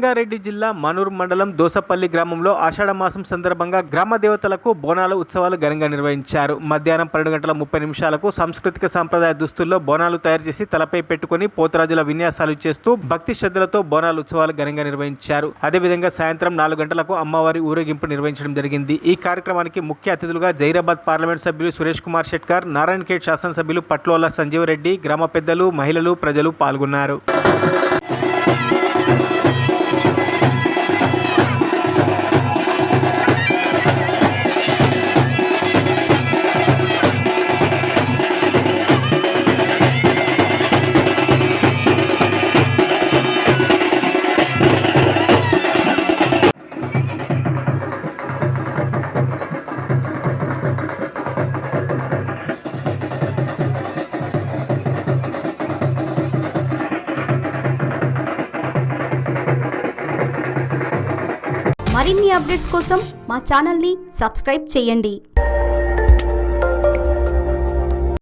రంగారెడ్డి జిల్లా మనూర్ మండలం దోసపల్లి గ్రామంలో ఆషాఢమాసం సందర్భంగా గ్రామ దేవతలకు బోనాల ఉత్సవాలు ఘనంగా నిర్వహించారు. మధ్యాహ్నం 12:30 సాంస్కృతిక సాంప్రదాయ దుస్తుల్లో బోనాలు తయారు చేసి తలపై పెట్టుకుని పోతరాజుల విన్యాసాలు చేస్తూ భక్తి శ్రద్ధలతో బోనాల ఉత్సవాలు ఘనంగా నిర్వహించారు. అదేవిధంగా సాయంత్రం 4 గంటలకు అమ్మవారి ఊరేగింపు నిర్వహించడం జరిగింది. ఈ కార్యక్రమానికి ముఖ్య అతిథులుగా జైరాబాద్ పార్లమెంట్ సభ్యులు సురేష్ కుమార్ షెట్కర్, నారాయణఖేడ్ శాసనసభ్యులు పట్లోల సంజీవరెడ్డి, గ్రామ పెద్దలు, మహిళలు, ప్రజలు పాల్గొన్నారు. మరిన్ని అప్డేట్స్ కోసం మా ఛానల్ని సబ్స్క్రైబ్ చేయండి.